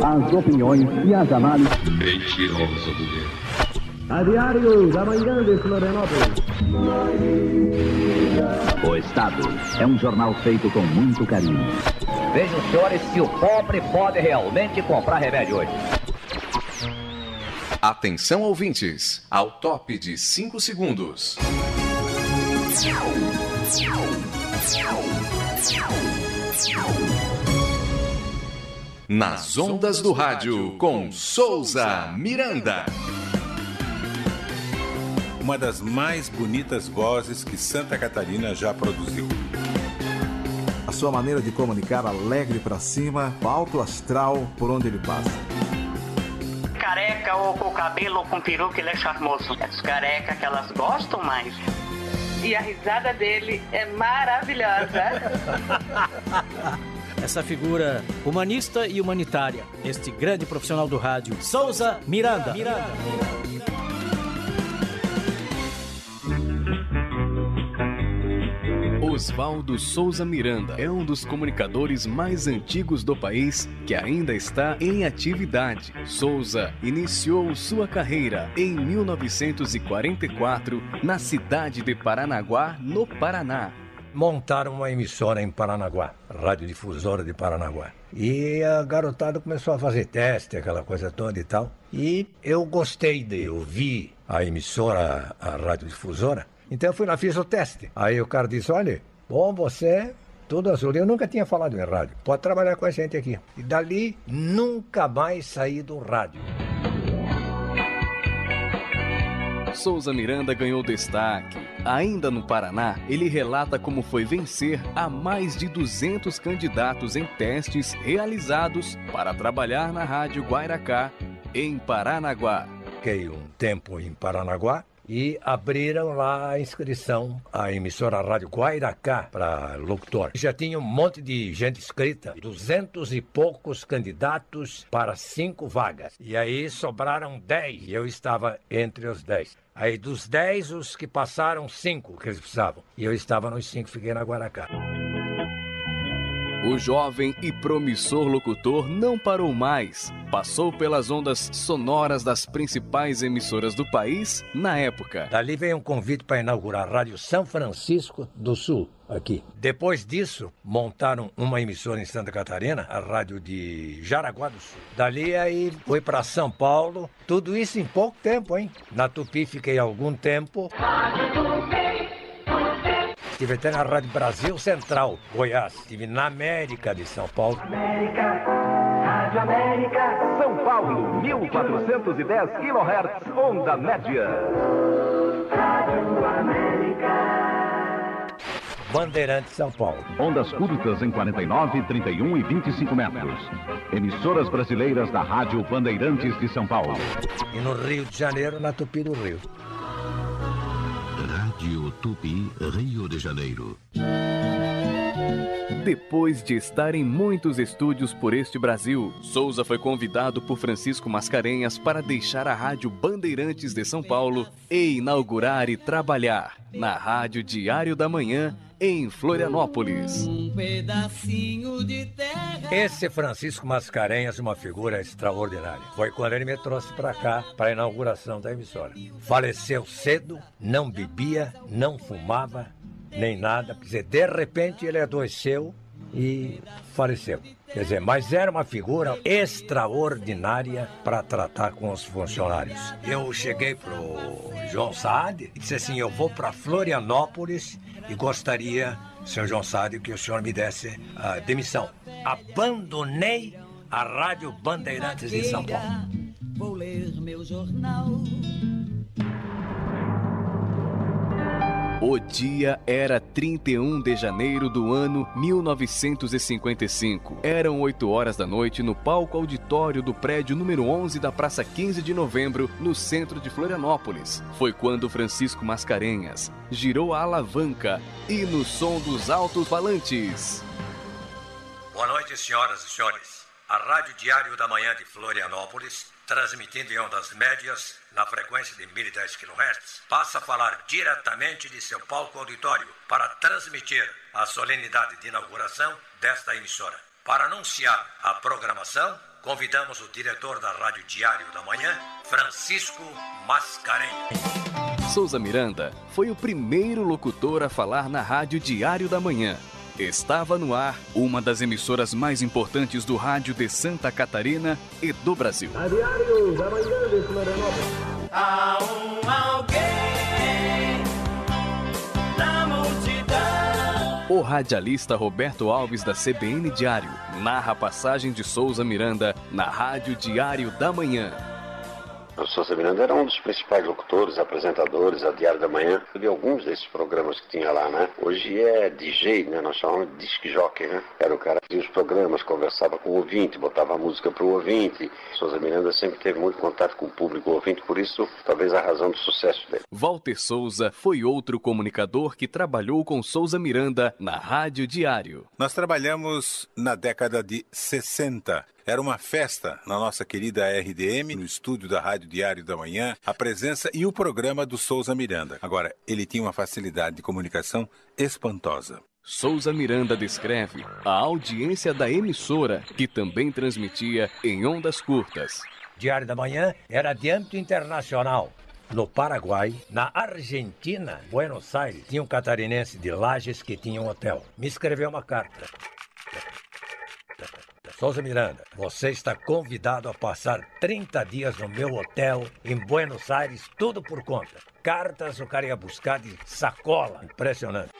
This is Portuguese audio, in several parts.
as opiniões e as análises. Mentirosa mulher. A Diário da Manhã de Florianópolis. O Estado é um jornal feito com muito carinho. Vejam, senhores, se o pobre pode realmente comprar remédio hoje. Atenção, ouvintes, ao top de 5 segundos. Nas ondas do rádio, com Souza Miranda. Uma das mais bonitas vozes que Santa Catarina já produziu. A sua maneira de comunicar alegre pra cima, alto astral por onde ele passa. Careca ou com cabelo ou com peruca, ele é charmoso. As carecas que elas gostam mais. E a risada dele é maravilhosa. Essa figura humanista e humanitária, este grande profissional do rádio, Souza Miranda. Oswaldo Souza Miranda é um dos comunicadores mais antigos do país que ainda está em atividade. Souza iniciou sua carreira em 1944 na cidade de Paranaguá, no Paraná. Montaram uma emissora em Paranaguá, Radiodifusora de Paranaguá. E a garotada começou a fazer teste, aquela coisa toda e tal. E eu gostei de ouvir a emissora, a radiodifusora. Então eu fui lá, fiz o teste. Aí o cara disse, olha, bom, você é tudo azul. Eu nunca tinha falado em rádio. Pode trabalhar com a gente aqui. E dali, nunca mais saí do rádio. Souza Miranda ganhou destaque. Ainda no Paraná, ele relata como foi vencer a mais de 200 candidatos em testes realizados para trabalhar na Rádio Guairacá, em Paranaguá. Fiquei um tempo em Paranaguá e abriram lá a inscrição, a emissora Rádio Guairacá para locutor. Já tinha um monte de gente inscrita, 200 e poucos candidatos para 5 vagas. E aí sobraram 10 e eu estava entre os 10. Aí dos 10, os que passaram 5 que eles precisavam. E eu estava nos 5, fiquei na Guaracá. O jovem e promissor locutor não parou mais. Passou pelas ondas sonoras das principais emissoras do país na época. Dali veio um convite para inaugurar a Rádio São Francisco do Sul, aqui. Depois disso, montaram uma emissora em Santa Catarina, a Rádio de Jaraguá do Sul. Dali aí foi para São Paulo, tudo isso em pouco tempo, hein? Na Tupi fiquei algum tempo. Estive até na Rádio Brasil Central, Goiás. Estive na América de São Paulo. Rádio América. São Paulo, 1410 kHz, onda média. Rádio América. Bandeirantes São Paulo. Ondas curtas em 49, 31 e 25 metros. Emissoras brasileiras da Rádio Bandeirantes de São Paulo. E no Rio de Janeiro, na Tupi do Rio. Rádio Tupi, Rio de Janeiro. Depois de estar em muitos estúdios por este Brasil, Souza foi convidado por Francisco Mascarenhas para deixar a Rádio Bandeirantes de São Paulo e inaugurar e trabalhar na Rádio Diário da Manhã, em Florianópolis. Esse Francisco Mascarenhas é uma figura extraordinária. Foi quando ele me trouxe para cá, para a inauguração da emissora. Faleceu cedo, não bebia, não fumava, nem nada. Quer dizer, de repente ele adoeceu e faleceu. Quer dizer, mas era uma figura extraordinária para tratar com os funcionários. Eu cheguei pro João Saad e disse assim, eu vou para Florianópolis e gostaria, senhor João Saad, que o senhor me desse a demissão. Abandonei a Rádio Bandeirantes de São Paulo. Vou ler meu jornal. O dia era 31 de janeiro do ano 1955. Eram 8 horas da noite no palco auditório do prédio número 11 da Praça 15 de Novembro, no centro de Florianópolis. Foi quando Francisco Mascarenhas girou a alavanca e no som dos alto-falantes. Boa noite, senhoras e senhores. A Rádio Diário da Manhã de Florianópolis, transmitindo em ondas médias, na frequência de 1010 kHz, passa a falar diretamente de seu palco auditório para transmitir a solenidade de inauguração desta emissora. Para anunciar a programação, convidamos o diretor da Rádio Diário da Manhã, Francisco Mascarenhas. Souza Miranda foi o primeiro locutor a falar na Rádio Diário da Manhã. Estava no ar uma das emissoras mais importantes do rádio de Santa Catarina e do Brasil. A Diário da Manhã de Florianópolis. Há alguém na multidão. O radialista Roberto Alves, da CBN Diário, narra a passagem de Souza Miranda na Rádio Diário da Manhã. O Souza Miranda era um dos principais locutores, apresentadores, a Diário da Manhã, de alguns desses programas que tinha lá, né? Hoje é DJ, né? Nós chamamos de disc jockey, né? Era o cara que fazia os programas, conversava com o ouvinte, botava a música para o ouvinte. Souza Miranda sempre teve muito contato com o público ouvinte, por isso, talvez a razão do sucesso dele. Walter Souza foi outro comunicador que trabalhou com Souza Miranda na Rádio Diário. Nós trabalhamos na década de 60. Era uma festa na nossa querida RDM, no estúdio da Rádio Diário da Manhã, a presença e o programa do Souza Miranda. Agora, ele tinha uma facilidade de comunicação espantosa. Souza Miranda descreve a audiência da emissora, que também transmitia em ondas curtas. Diário da Manhã era de âmbito internacional. No Paraguai, na Argentina, Buenos Aires, tinha um catarinense de Lages que tinha um hotel. Me escreveu uma carta. Souza Miranda, você está convidado a passar 30 dias no meu hotel em Buenos Aires, tudo por conta. Cartas o cara ia buscar de sacola. Impressionante.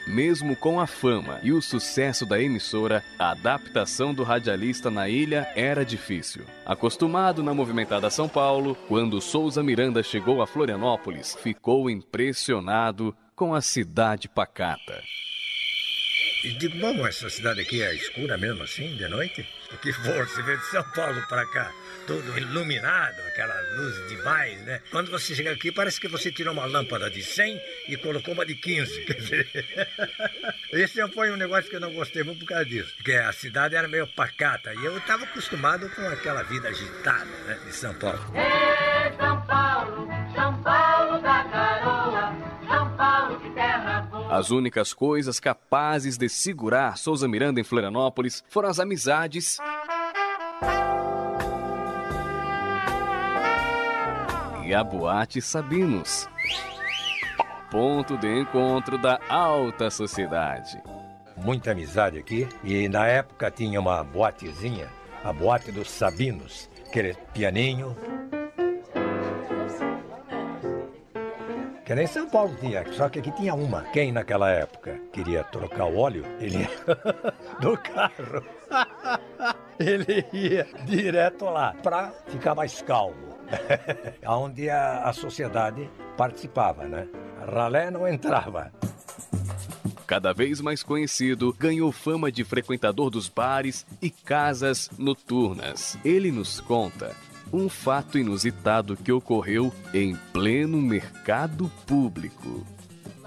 Mesmo com a fama e o sucesso da emissora, a adaptação do radialista na ilha era difícil. Acostumado na movimentada São Paulo, quando Souza Miranda chegou a Florianópolis, ficou impressionado com a cidade pacata. E digo, bom, essa cidade aqui é escura mesmo assim, de noite? Porque você vê de São Paulo para cá, tudo iluminado, aquela luz demais, né? Quando você chega aqui, parece que você tirou uma lâmpada de 100 e colocou uma de 15. Quer dizer, esse foi um negócio que eu não gostei muito por causa disso. Porque a cidade era meio pacata e eu estava acostumado com aquela vida agitada, né, de São Paulo. É São Paulo da garoa, São Paulo de terra boa. As únicas coisas capazes de segurar Souza Miranda em Florianópolis foram as amizades e a Boate Sabinos, ponto de encontro da alta sociedade. Muita amizade aqui, e na época tinha uma boatezinha, a Boate dos Sabinos, aquele pianinho. Que nem São Paulo tinha, só que aqui tinha uma. Quem naquela época queria trocar o óleo, ele ia do carro. Ele ia direto lá, para ficar mais calmo. Onde a sociedade participava, né? A ralé não entrava. Cada vez mais conhecido, ganhou fama de frequentador dos bares e casas noturnas. Ele nos conta um fato inusitado que ocorreu em pleno mercado público.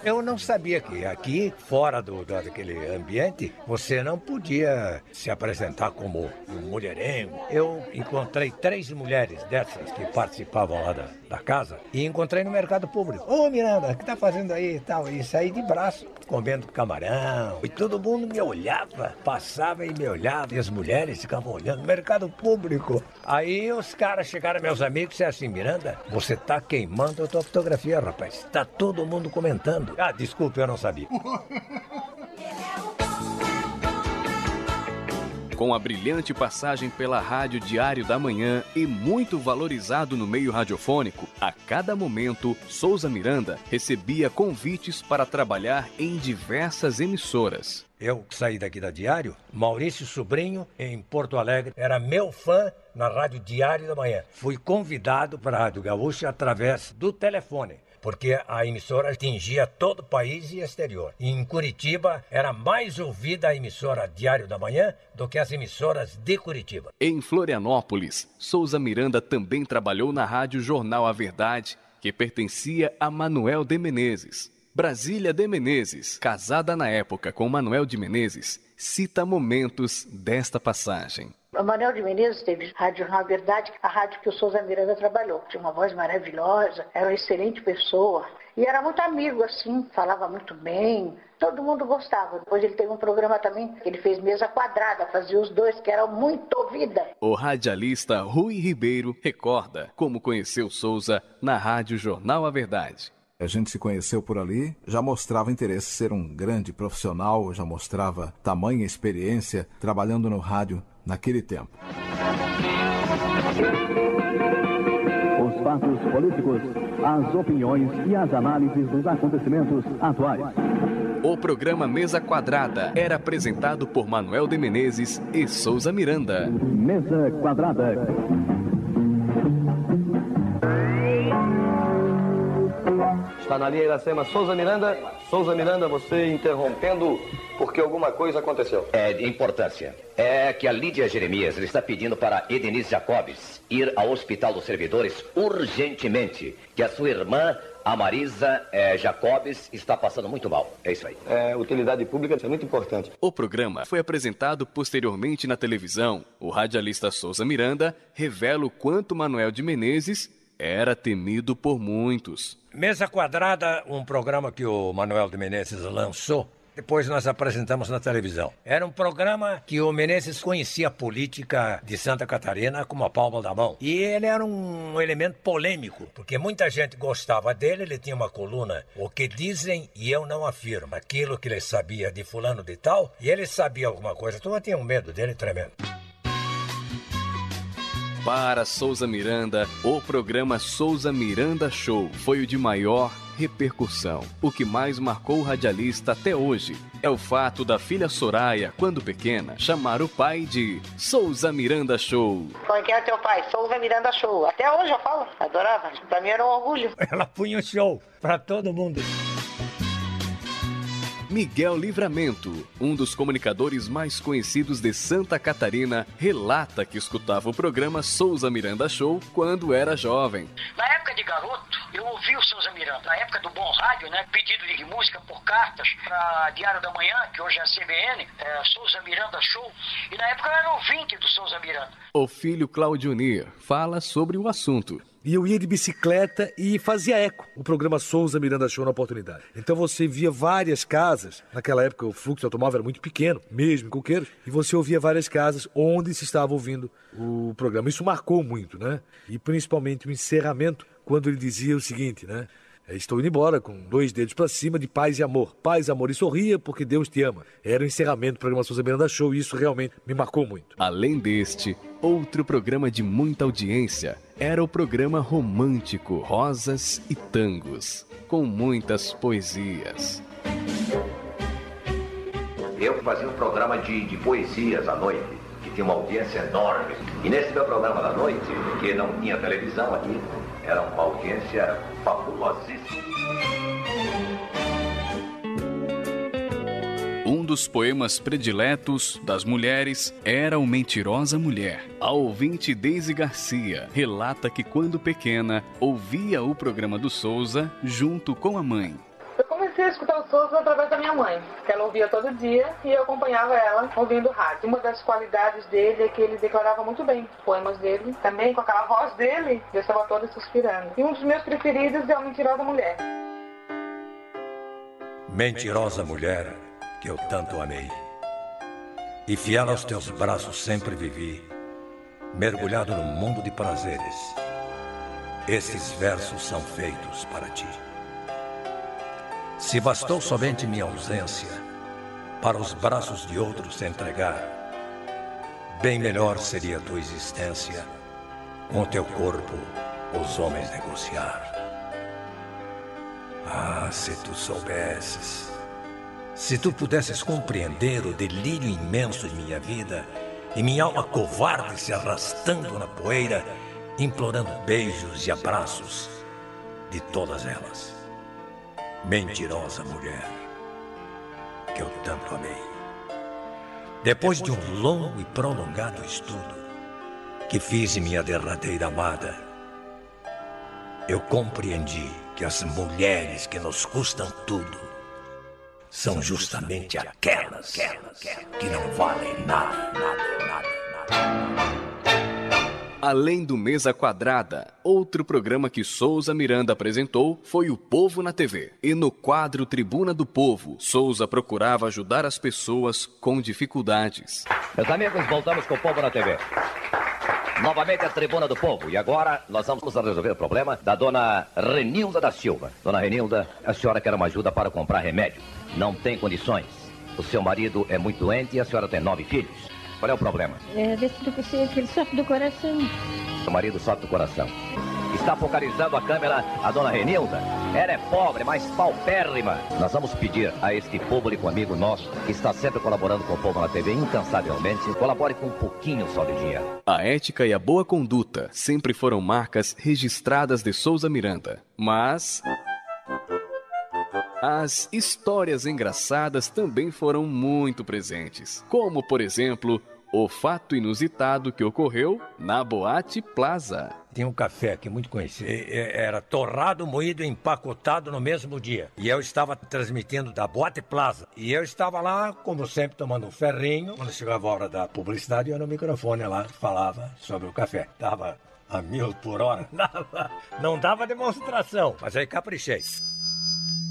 Eu não sabia que aqui, fora daquele ambiente, você não podia se apresentar como um mulherengo. Eu encontrei 3 mulheres dessas que participavam lá da casa e encontrei no mercado público. Ô Miranda, o que tá fazendo aí e tal? E saí de braço, comendo camarão. E todo mundo me olhava, passava e me olhava. E as mulheres ficavam olhando no mercado público. Aí os caras chegaram, meus amigos, e disseram assim, Miranda, você tá queimando a tua fotografia, rapaz. Tá todo mundo comentando. Ah, desculpe, eu não sabia. Com a brilhante passagem pela Rádio Diário da Manhã e muito valorizado no meio radiofônico, a cada momento, Souza Miranda recebia convites para trabalhar em diversas emissoras. Eu saí daqui da Diário, Maurício Sobrinho, em Porto Alegre, era meu fã na Rádio Diário da Manhã. Fui convidado para a Rádio Gaúcha através do telefone, porque a emissora atingia todo o país e exterior. E em Curitiba era mais ouvida a emissora Diário da Manhã do que as emissoras de Curitiba. Em Florianópolis, Souza Miranda também trabalhou na Rádio Jornal A Verdade, que pertencia a Manuel de Menezes. Brasília de Menezes, casada na época com Manuel de Menezes, cita momentos desta passagem. O Manuel de Menezes teve Rádio Jornal Verdade, a rádio que o Souza Miranda trabalhou. Tinha uma voz maravilhosa, era uma excelente pessoa. E era muito amigo, assim, falava muito bem, todo mundo gostava. Depois ele teve um programa também, que ele fez Mesa Quadrada, fazia os dois, que eram muito ouvida. O radialista Rui Ribeiro recorda como conheceu Souza na Rádio Jornal A Verdade. A gente se conheceu por ali, já mostrava interesse em ser um grande profissional, já mostrava tamanha experiência trabalhando no rádio naquele tempo. Os fatos políticos, as opiniões e as análises dos acontecimentos atuais. O programa Mesa Quadrada era apresentado por Manuel de Menezes e Souza Miranda. Mesa Quadrada. Está na linha Iracema Souza Miranda. Souza Miranda, você interrompendo porque alguma coisa aconteceu. É de importância. É que a Lídia Jeremias está pedindo para Edenise Jacobes ir ao Hospital dos Servidores urgentemente, que a sua irmã, a Marisa Jacobes, está passando muito mal. É isso aí. Utilidade pública é muito importante. O programa foi apresentado posteriormente na televisão. O radialista Souza Miranda revela o quanto Manuel de Menezes era temido por muitos. Mesa Quadrada, um programa que o Manuel de Menezes lançou, depois nós apresentamos na televisão. Era um programa que o Menezes conhecia a política de Santa Catarina como a palma da mão. E ele era um elemento polêmico, porque muita gente gostava dele, ele tinha uma coluna, o que dizem e eu não afirmo. Aquilo que ele sabia de fulano de tal, e ele sabia alguma coisa. Tu tinha um medo dele tremendo. Para Souza Miranda, o programa Souza Miranda Show foi o de maior repercussão. O que mais marcou o radialista até hoje é o fato da filha Soraya, quando pequena, chamar o pai de Souza Miranda Show. Como é que é teu pai? Souza Miranda Show. Até hoje eu falo, adorava. Pra mim era um orgulho. Ela punha um show pra todo mundo. Miguel Livramento, um dos comunicadores mais conhecidos de Santa Catarina, relata que escutava o programa Souza Miranda Show quando era jovem. Na época de garoto, eu ouvi o Souza Miranda. Na época do Bom Rádio, né? Pedido de música por cartas para Diário da Manhã, que hoje é a CBN, Souza Miranda Show. E na época eu era ouvinte do Souza Miranda. O filho Claudionir fala sobre o assunto. E eu ia de bicicleta e fazia eco, o programa Souza Miranda Show na oportunidade. Então você via várias casas, naquela época o fluxo de automóvel era muito pequeno, mesmo em Coqueiros, e você ouvia várias casas onde se estava ouvindo o programa. Isso marcou muito, né? E principalmente o encerramento, quando ele dizia o seguinte, né? Estou indo embora com 2 dedos para cima de paz e amor. Paz, amor e sorria porque Deus te ama. Era o encerramento do programa Souza Miranda Show e isso realmente me marcou muito. Além deste, outro programa de muita audiência era o programa romântico Rosas e Tangos, com muitas poesias. Eu fazia um programa de poesias à noite, que tinha uma audiência enorme. E nesse meu programa da noite, que não tinha televisão aqui, era uma audiência fabulosíssima. Um dos poemas prediletos das mulheres era o Mentirosa Mulher. A ouvinte Deise Garcia relata que quando pequena ouvia o programa do Souza junto com a mãe. Eu comecei a escutar o Souza através da minha mãe, que ela ouvia todo dia e eu acompanhava ela ouvindo rádio. Uma das qualidades dele é que ele declarava muito bem os poemas dele, também com aquela voz dele, eu estava toda suspirando. E um dos meus preferidos é o Mentirosa Mulher. Mentirosa mulher, que eu tanto amei, e fiel aos teus braços sempre vivi, mergulhado num mundo de prazeres. Estes versos são feitos para ti. Se bastou somente minha ausência para os braços de outros se entregar, bem melhor seria a tua existência com o teu corpo os homens negociar. Ah, se tu soubesses, se tu pudesses compreender o delírio imenso de minha vida e minha alma covarde se arrastando na poeira, implorando beijos e abraços de todas elas. Mentirosa mulher, que eu tanto amei. Depois de um longo e prolongado estudo que fiz em minha derradeira amada, eu compreendi que as mulheres que nos custam tudo são justamente aquelas que não valem nada. Além do Mesa Quadrada, outro programa que Souza Miranda apresentou foi O Povo na TV. E no quadro Tribuna do Povo, Souza procurava ajudar as pessoas com dificuldades. Meus amigos, voltamos com o Povo na TV. Novamente a Tribuna do Povo. E agora nós vamos resolver o problema da dona Renilda da Silva. Dona Renilda, a senhora quer uma ajuda para comprar remédio. Não tem condições. O seu marido é muito doente e a senhora tem 9 filhos. Qual é o problema? Que ele sofre do coração. Seu marido sofre do coração. Está focalizando a câmera a dona Renilda. Ela é pobre, mas paupérrima. Nós vamos pedir a este público amigo nosso, que está sempre colaborando com o Povo na TV incansavelmente, colabore com um pouquinho só de dinheiro. A ética e a boa conduta sempre foram marcas registradas de Souza Miranda. Mas as histórias engraçadas também foram muito presentes. Como, por exemplo, o fato inusitado que ocorreu na Boate Plaza. Tinha um café aqui muito conhecido. Era torrado, moído e empacotado no mesmo dia. E eu estava transmitindo da Boate Plaza. E eu estava lá, como sempre, tomando um ferrinho. Quando chegava a hora da publicidade, eu no microfone lá falava sobre o café. Dava a 1000 por hora. Não dava demonstração, mas aí caprichei.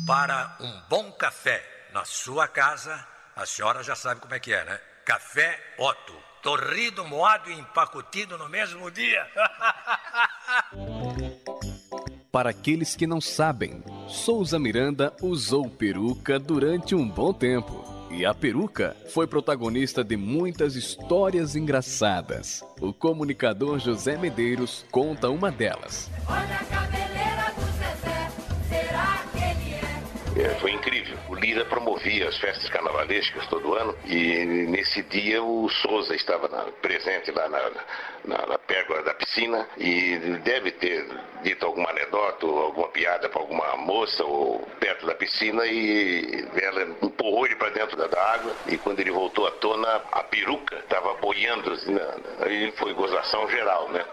Para um bom café na sua casa, a senhora já sabe como é que é, né? Café Otto, torrido, moado e empacotido no mesmo dia. Para aqueles que não sabem, Souza Miranda usou peruca durante um bom tempo. E a peruca foi protagonista de muitas histórias engraçadas. O comunicador José Medeiros conta uma delas. Olha a cabeleira do Zezé, será que ele é? Foi incrível. O Lira promovia as festas carnavalescas todo ano e nesse dia o Souza estava presente lá na pérgola da piscina e deve ter dito alguma anedota ou alguma piada para alguma moça ou perto da piscina e ela empurrou ele para dentro da água e quando ele voltou à tona a peruca estava boiando assim, aí foi gozação geral, né?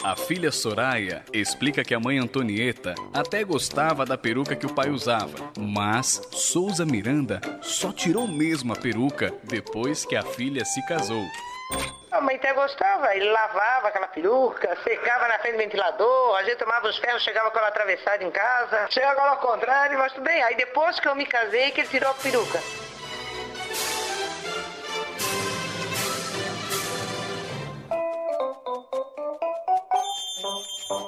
A filha Soraya explica que a mãe Antonieta até gostava da peruca que o pai usava, mas Souza Miranda só tirou mesmo a peruca depois que a filha se casou. A mãe até gostava, ele lavava aquela peruca, secava na frente do ventilador, a gente tomava os ferros, chegava com ela atravessada em casa, chegava ao contrário, mas tudo bem. Aí depois que eu me casei, que ele tirou a peruca.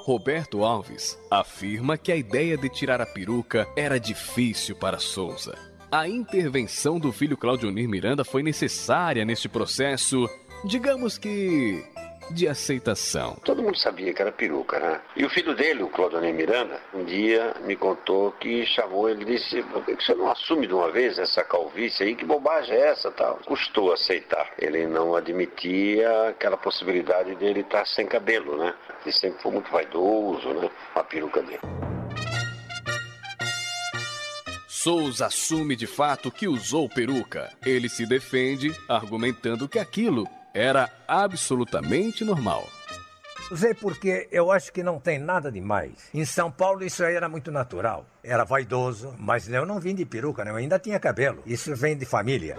Roberto Alves afirma que a ideia de tirar a peruca era difícil para Souza. A intervenção do filho Claudionir Miranda foi necessária neste processo, digamos que de aceitação. Todo mundo sabia que era peruca, né? E o filho dele, o Claudionir Miranda, um dia me contou que chamou ele e disse: por que você não assume de uma vez essa calvície aí? Que bobagem é essa? Tal. Custou aceitar. Ele não admitia aquela possibilidade dele estar sem cabelo, né? Ele sempre foi muito vaidoso, né? A peruca dele. Souza assume de fato que usou peruca. Ele se defende, argumentando que aquilo era absolutamente normal. Usei porque eu acho que não tem nada demais. Em São Paulo isso aí era muito natural. Era vaidoso, mas eu não vim de peruca, né? Eu ainda tinha cabelo. Isso vem de família.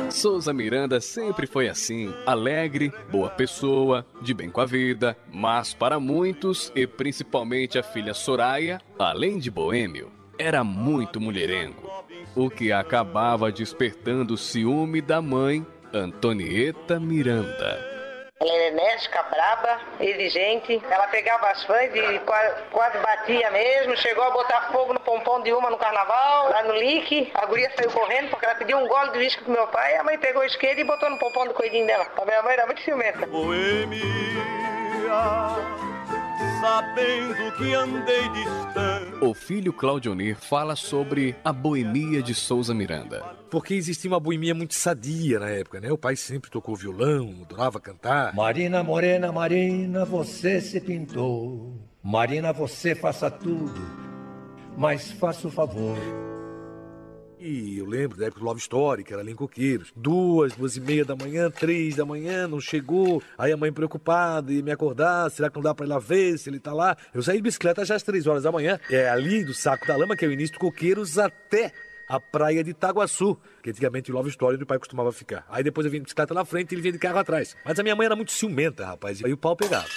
Souza Miranda sempre foi assim, alegre, boa pessoa, de bem com a vida, mas para muitos, e principalmente a filha Soraya, além de boêmio, era muito mulherengo, o que acabava despertando o ciúme da mãe, Antonieta Miranda. Ela era enérgica, braba, exigente. Ela pegava as fãs e quase batia mesmo. Chegou a botar fogo no pompom de uma no carnaval, lá no Lique. A guria saiu correndo porque ela pediu um gole de uísque pro meu pai. A mãe pegou o isqueiro e botou no pompom do coelhinho dela. A minha mãe era muito ciumenta. Boêmia, sabendo que andei distante. O filho Claudionir fala sobre a boemia de Souza Miranda. Porque existia uma boemia muito sadia na época, né? O pai sempre tocou violão, adorava cantar. Marina, morena, Marina, você se pintou. Marina, você faça tudo, mas faça o favor. E eu lembro da época do Love Story, que era ali em Coqueiros. 2h30 da manhã, 3 da manhã, não chegou. Aí a mãe preocupada ia me acordar. Será que não dá pra ir lá ver se ele tá lá? Eu saí de bicicleta já às 3 horas da manhã. É ali do Saco da Lama, que é o início do Coqueiros, até a praia de Itaguaçu, que antigamente o Love Story onde o pai costumava ficar. Aí depois eu vinha de bicicleta na frente e ele vinha de carro atrás. Mas a minha mãe era muito ciumenta, rapaz, e aí o pau pegava.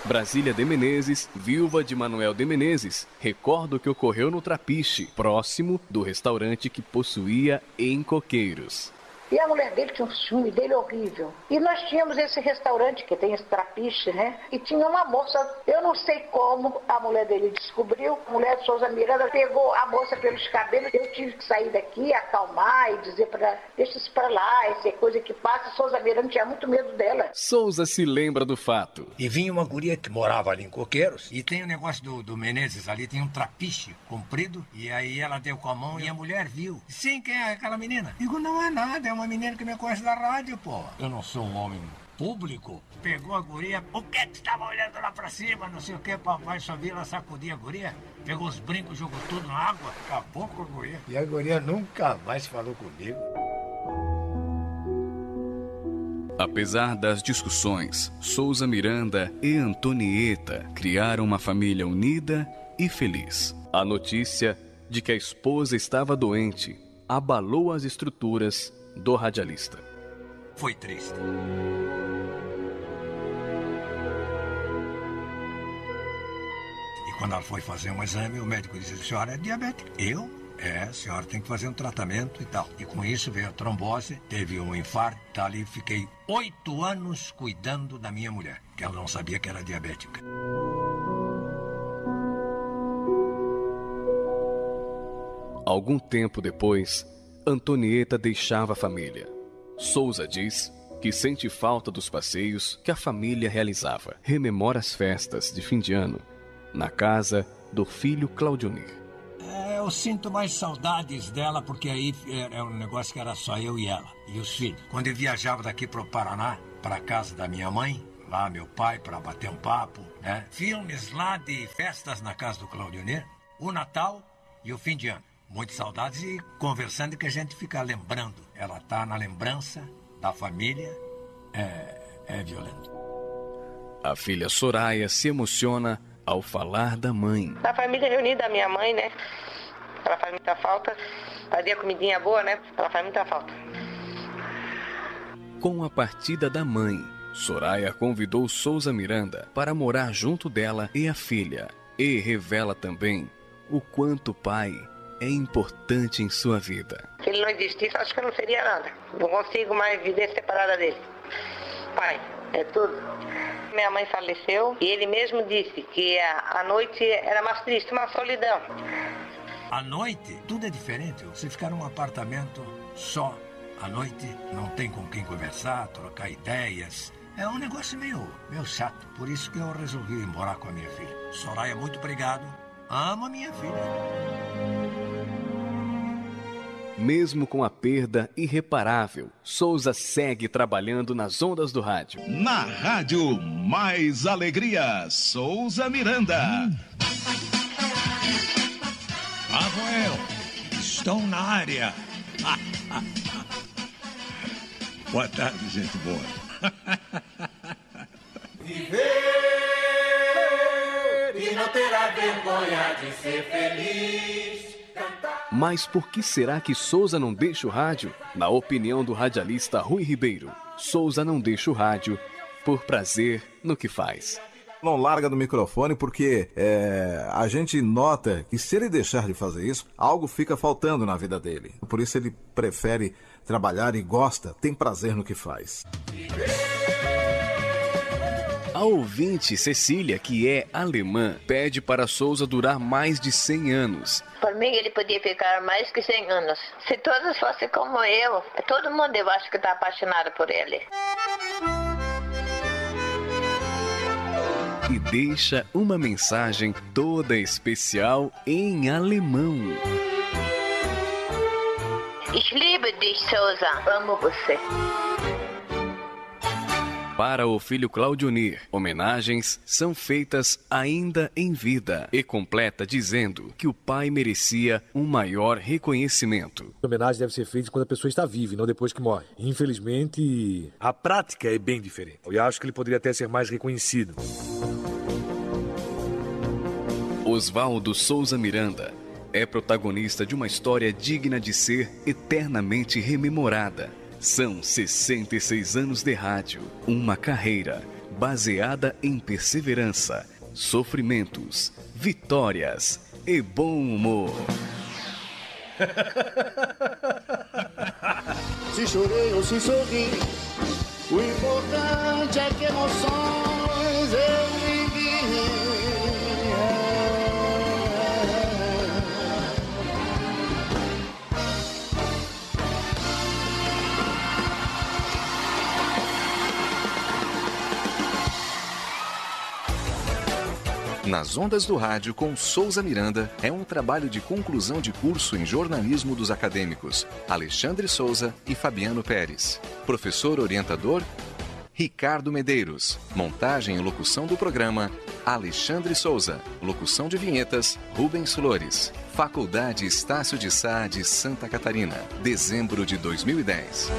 Brasília de Menezes, viúva de Manuel de Menezes, recorda o que ocorreu no Trapiche, próximo do restaurante que possuía em Coqueiros. E a mulher dele tinha um ciúme dele horrível. E nós tínhamos esse restaurante, que tem esse Trapiche, né? E tinha uma moça, eu não sei como a mulher dele descobriu. A mulher de Souza Miranda pegou a moça pelos cabelos. Eu tive que sair daqui, acalmar e dizer para ela, deixa isso pra lá, essa é coisa que passa. Souza Miranda tinha muito medo dela. Souza se lembra do fato. E vinha uma guria que morava ali em Coqueiros. E tem o negócio do Menezes ali, tem um trapiche comprido. E aí ela deu com a mão e a mulher viu. Sim, quem é aquela menina? Digo, não é nada, é uma menina que me conhece da rádio, pô. Eu não sou um homem público. Pegou a guria, o que tu estava olhando lá pra cima, não sei o que, papai só viu ela sacudir a guria, pegou os brincos, jogou tudo na água, acabou com a guria. E a guria nunca mais falou comigo. Apesar das discussões, Souza Miranda e Antonieta criaram uma família unida e feliz. A notícia de que a esposa estava doente abalou as estruturas do radialista. Foi triste. E quando ela foi fazer um exame, o médico disse, a senhora é diabética. Eu? A senhora tem que fazer um tratamento e tal. E com isso veio a trombose, teve um infarto, tá ali, fiquei 8 anos cuidando da minha mulher, que ela não sabia que era diabética. Algum tempo depois, Antonieta deixava a família. Souza diz que sente falta dos passeios que a família realizava. Rememora as festas de fim de ano na casa do filho Claudionir. Eu sinto mais saudades dela, porque aí é um negócio que era só eu e ela, e os filhos. Quando eu viajava daqui para o Paraná, para a casa da minha mãe, lá meu pai, para bater um papo, né? Filmes lá de festas na casa do Claudionir, o Natal e o fim de ano. Muitas saudades e conversando que a gente fica lembrando. Ela tá na lembrança da família, é violento. A filha Soraya se emociona ao falar da mãe. Da família reunida, a minha mãe, né? Ela faz muita falta. Fazia comidinha boa, né? Ela faz muita falta. Com a partida da mãe, Soraya convidou Souza Miranda para morar junto dela e a filha. E revela também o quanto o pai é importante em sua vida. Se ele não existisse, acho que eu não seria nada. Não consigo mais viver separada dele. Pai, é tudo. Minha mãe faleceu e ele mesmo disse que a noite era mais triste, uma solidão. À noite, tudo é diferente. Você ficar num apartamento só, à noite, não tem com quem conversar, trocar ideias. É um negócio meio chato. Por isso que eu resolvi morar com a minha filha. Soraya, muito obrigado. Amo a minha filha. Mesmo com a perda irreparável, Souza segue trabalhando nas ondas do rádio. Na Rádio Mais Alegria, Souza Miranda. Rafael, estão na área. Boa tarde, gente boa. Viver e não terá vergonha de ser feliz. Mas por que será que Souza não deixa o rádio? Na opinião do radialista Rui Ribeiro, Souza não deixa o rádio por prazer no que faz. Não larga do microfone porque a gente nota que se ele deixar de fazer isso, algo fica faltando na vida dele. Por isso ele prefere trabalhar e gosta, tem prazer no que faz. A ouvinte Cecília, que é alemã, pede para Souza durar mais de 100 anos. Por mim, ele podia ficar mais que 100 anos. Se todos fossem como eu, todo mundo eu acho que está apaixonado por ele. E deixa uma mensagem toda especial em alemão. Ich liebe dich, Souza. Amo você. Para o filho Claudionir, homenagens são feitas ainda em vida e completa dizendo que o pai merecia um maior reconhecimento. A homenagem deve ser feita quando a pessoa está viva e não depois que morre. Infelizmente, a prática é bem diferente. Eu acho que ele poderia até ser mais reconhecido. Oswaldo Souza Miranda é protagonista de uma história digna de ser eternamente rememorada. São 66 anos de rádio, uma carreira baseada em perseverança, sofrimentos, vitórias e bom humor. Se chorei ou se sorri, o importante é que emoções eu vivi. Nas Ondas do Rádio com Souza Miranda é um trabalho de conclusão de curso em jornalismo dos acadêmicos Alexandre Souza e Fabiano Pérez. Professor orientador, Ricardo Medeiros. Montagem e locução do programa, Alexandre Souza. Locução de vinhetas, Rubens Flores. Faculdade Estácio de Sá de Santa Catarina. Dezembro de 2010.